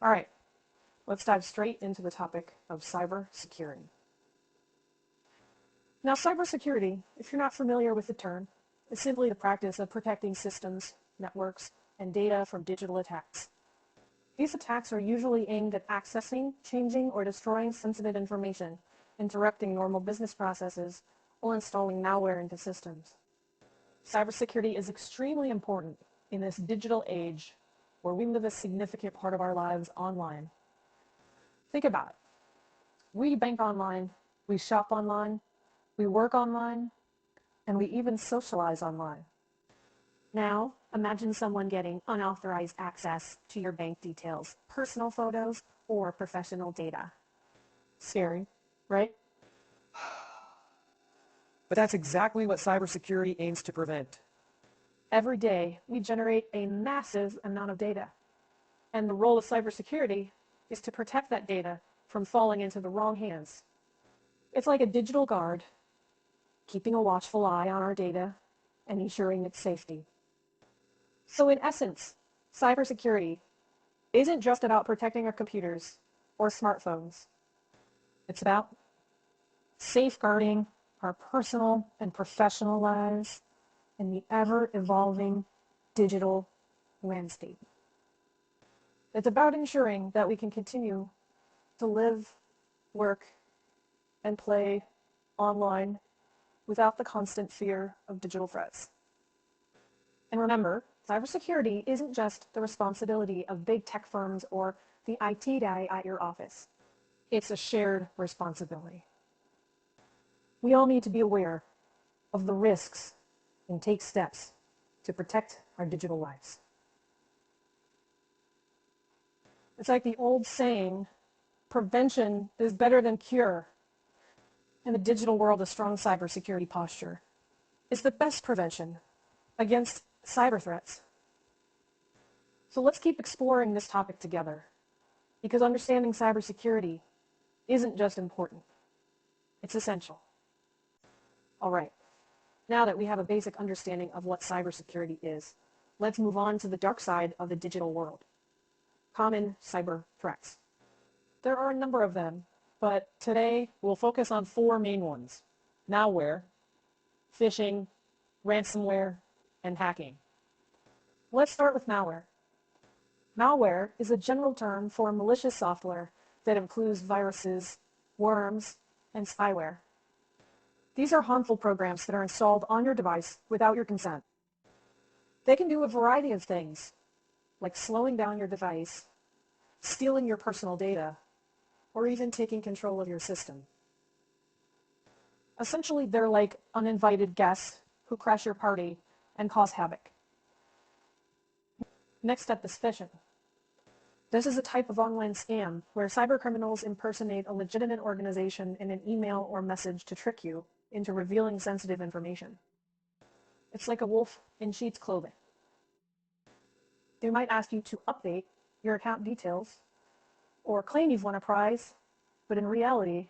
All right, let's dive straight into the topic of cybersecurity. Now, cybersecurity, if you're not familiar with the term, is simply the practice of protecting systems, networks, and data from digital attacks. These attacks are usually aimed at accessing, changing, or destroying sensitive information, interrupting normal business processes, or installing malware into systems. Cybersecurity is extremely important in this digital age where we live a significant part of our lives online. Think about it. We bank online, we shop online, we work online, and we even socialize online. Now, imagine someone getting unauthorized access to your bank details, personal photos, or professional data. Scary, right? But that's exactly what cybersecurity aims to prevent. Every day, we generate a massive amount of data. And the role of cybersecurity is to protect that data from falling into the wrong hands. It's like a digital guard, keeping a watchful eye on our data and ensuring its safety. So in essence, cybersecurity isn't just about protecting our computers or smartphones. It's about safeguarding our personal and professional lives in the ever-evolving digital landscape. It's about ensuring that we can continue to live, work, and play online without the constant fear of digital threats. And remember, cybersecurity isn't just the responsibility of big tech firms or the IT guy at your office. It's a shared responsibility. We all need to be aware of the risks and take steps to protect our digital lives. It's like the old saying, prevention is better than cure. In the digital world, a strong cybersecurity posture is the best prevention against cyber threats. So let's keep exploring this topic together, because understanding cybersecurity isn't just important, it's essential. All right, now that we have a basic understanding of what cybersecurity is, let's move on to the dark side of the digital world. Common cyber threats. There are a number of them, but today we'll focus on four main ones: malware, phishing, ransomware, and hacking. Let's start with malware. Malware is a general term for malicious software that includes viruses, worms, and spyware. These are harmful programs that are installed on your device without your consent. They can do a variety of things, like slowing down your device, stealing your personal data, or even taking control of your system. Essentially, they're like uninvited guests who crash your party and cause havoc. Next up is phishing. This is a type of online scam where cybercriminals impersonate a legitimate organization in an email or message to trick you into revealing sensitive information. It's like a wolf in sheep's clothing. They might ask you to update your account details or claim you've won a prize, but in reality,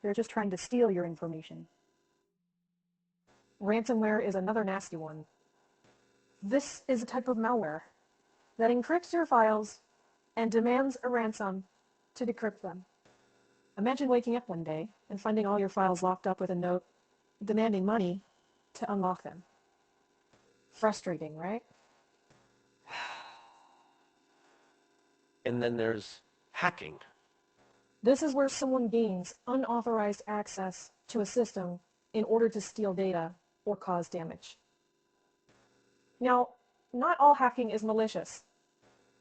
they're just trying to steal your information. Ransomware is another nasty one. This is a type of malware that encrypts your files and demands a ransom to decrypt them. Imagine waking up one day and finding all your files locked up with a note demanding money to unlock them. Frustrating, right? And then there's hacking. This is where someone gains unauthorized access to a system in order to steal data or cause damage. Now, not all hacking is malicious.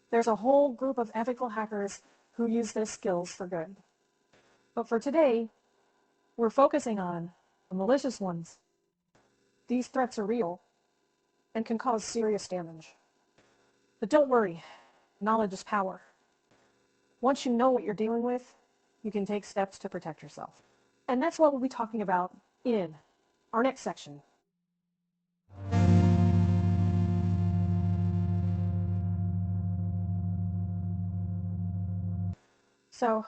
There's a whole group of ethical hackers who use their skills for good. But for today, we're focusing on the malicious ones. These threats are real and can cause serious damage. But don't worry, knowledge is power. Once you know what you're dealing with, you can take steps to protect yourself. And that's what we'll be talking about in our next section. So,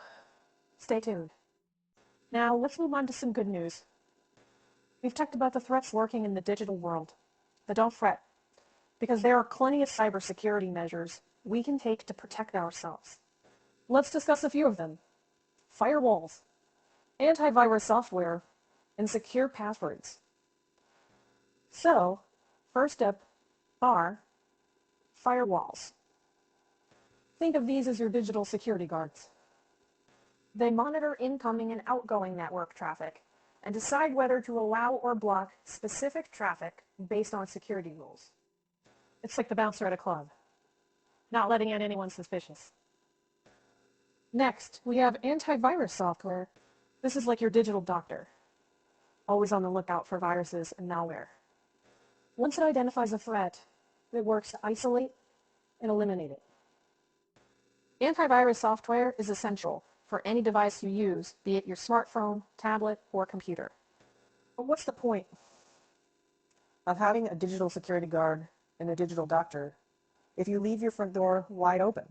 stay tuned. Now, let's move on to some good news. We've talked about the threats lurking in the digital world, but don't fret, because there are plenty of cybersecurity measures we can take to protect ourselves. Let's discuss a few of them. Firewalls, antivirus software, and secure passwords. So, first up are firewalls. Think of these as your digital security guards. They monitor incoming and outgoing network traffic and decide whether to allow or block specific traffic based on security rules. It's like the bouncer at a club, not letting in anyone suspicious. Next, we have antivirus software. This is like your digital doctor, always on the lookout for viruses and malware. Once it identifies a threat, it works to isolate and eliminate it. Antivirus software is essential for any device you use, be it your smartphone, tablet, or computer. But what's the point Of having a digital security guard and a digital doctor if you leave your front door wide open?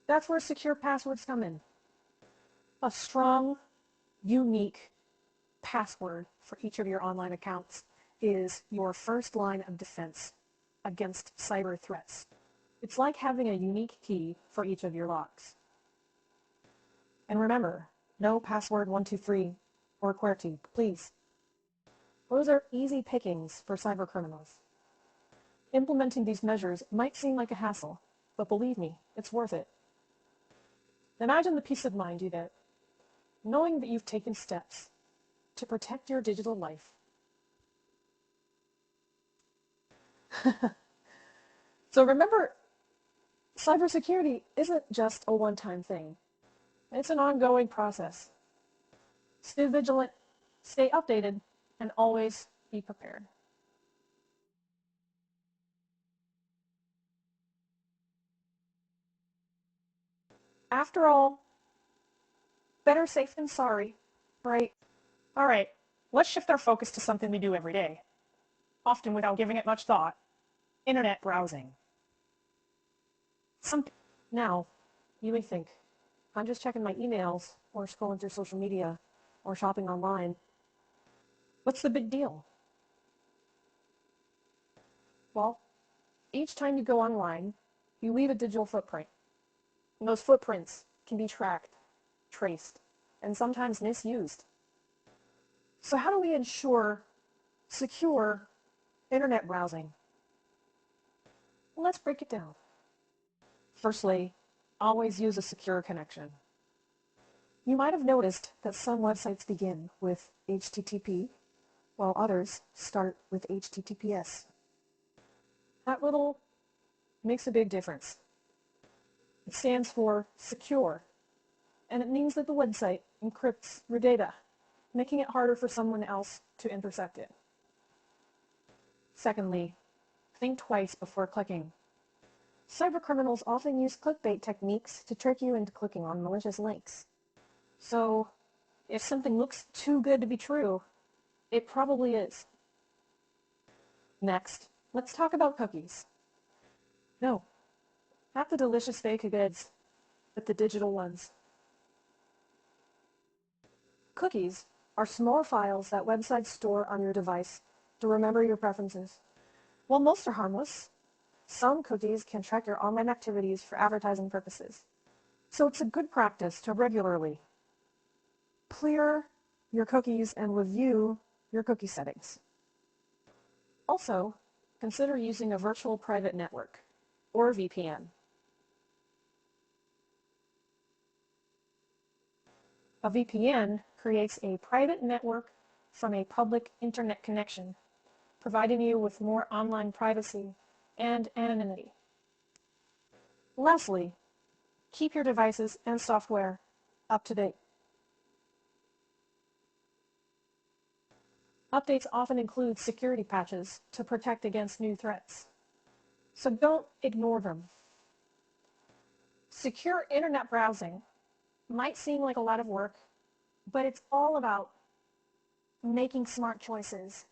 That's where secure passwords come in. A strong, unique password for each of your online accounts is your first line of defense against cyber threats. It's like having a unique key for each of your locks. And remember, no password 123 or QWERTY, please. Those are easy pickings for cyber criminals. Implementing these measures might seem like a hassle, but believe me, it's worth it. Imagine the peace of mind you get, knowing that you've taken steps to protect your digital life. So remember, cybersecurity isn't just a one-time thing. It's an ongoing process. Stay vigilant, stay updated, and always be prepared. After all, better safe than sorry, right? All right, let's shift our focus to something we do every day, often without giving it much thought: internet browsing. Now, you may think, I'm just checking my emails or scrolling through social media or shopping online. What's the big deal? Well, each time you go online, you leave a digital footprint. And those footprints can be tracked, traced, and sometimes misused. So how do we ensure secure internet browsing? Well, let's break it down. Firstly, always use a secure connection. You might have noticed that some websites begin with HTTP, while others start with HTTPS. That little makes a big difference. It stands for secure, and it means that the website encrypts your data, making it harder for someone else to intercept it. Secondly, think twice before clicking. Cybercriminals often use clickbait techniques to trick you into clicking on malicious links. So, if something looks too good to be true, it probably is. Next, let's talk about cookies. No, not the delicious fake goods, but the digital ones. Cookies are small files that websites store on your device to remember your preferences. While most are harmless, some cookies can track your online activities for advertising purposes. So it's a good practice to regularly clear your cookies and review your cookie settings. Also, consider using a virtual private network, or VPN. A VPN creates a private network from a public internet connection, providing you with more online privacy and anonymity. Lastly, keep your devices and software up to date. Updates often include security patches to protect against new threats. So don't ignore them. Secure internet browsing might seem like a lot of work, but it's all about making smart choices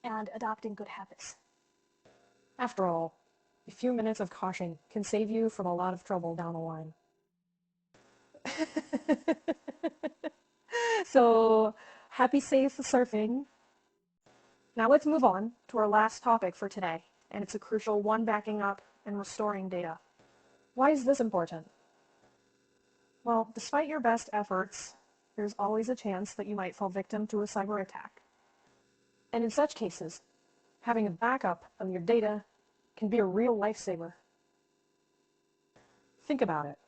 and adopting good habits. After all, a few minutes of caution can save you from a lot of trouble down the line. So, happy safe surfing. Now let's move on to our last topic for today, and it's a crucial one: backing up and restoring data. Why is this important? Well, despite your best efforts, there's always a chance that you might fall victim to a cyber attack. And in such cases, having a backup of your data can be a real lifesaver. Think about it.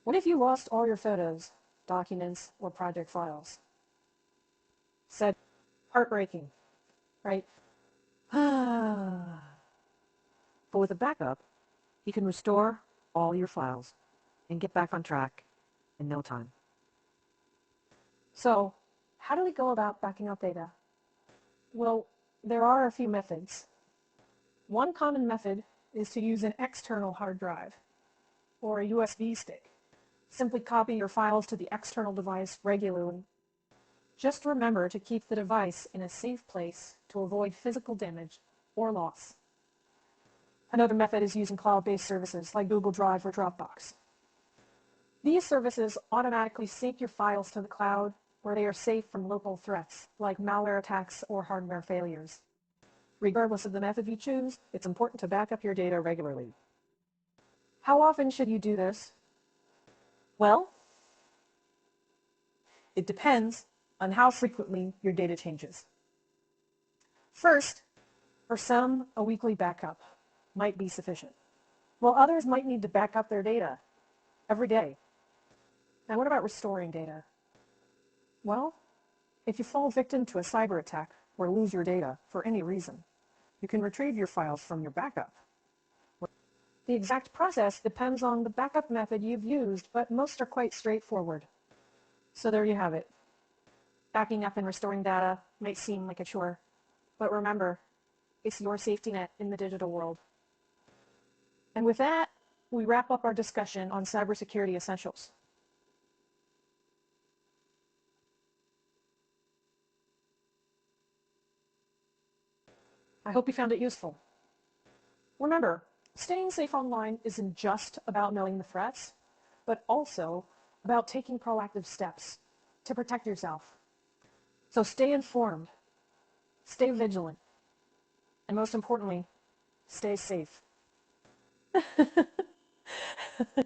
What if you lost all your photos, documents, or project files? Said heartbreaking, right? But with a backup, you can restore all your files and get back on track in no time. So, how do we go about backing up data? Well, there are a few methods. One common method is to use an external hard drive or a USB stick. Simply copy your files to the external device regularly. Just remember to keep the device in a safe place to avoid physical damage or loss. Another method is using cloud-based services like Google Drive or Dropbox. These services automatically sync your files to the cloud where they are safe from local threats like malware attacks or hardware failures. Regardless of the method you choose, it's important to back up your data regularly. How often should you do this? Well, it depends on how frequently your data changes. First, for some, a weekly backup might be sufficient, while others might need to back up their data every day. Now, what about restoring data? Well, if you fall victim to a cyber attack or lose your data for any reason, you can retrieve your files from your backup. The exact process depends on the backup method you've used, but most are quite straightforward. So there you have it. Backing up and restoring data might seem like a chore, but remember, it's your safety net in the digital world. And with that, we wrap up our discussion on Cybersecurity Essentials. I hope you found it useful. Remember, staying safe online isn't just about knowing the threats, but also about taking proactive steps to protect yourself. So stay informed, stay vigilant, and most importantly, stay safe.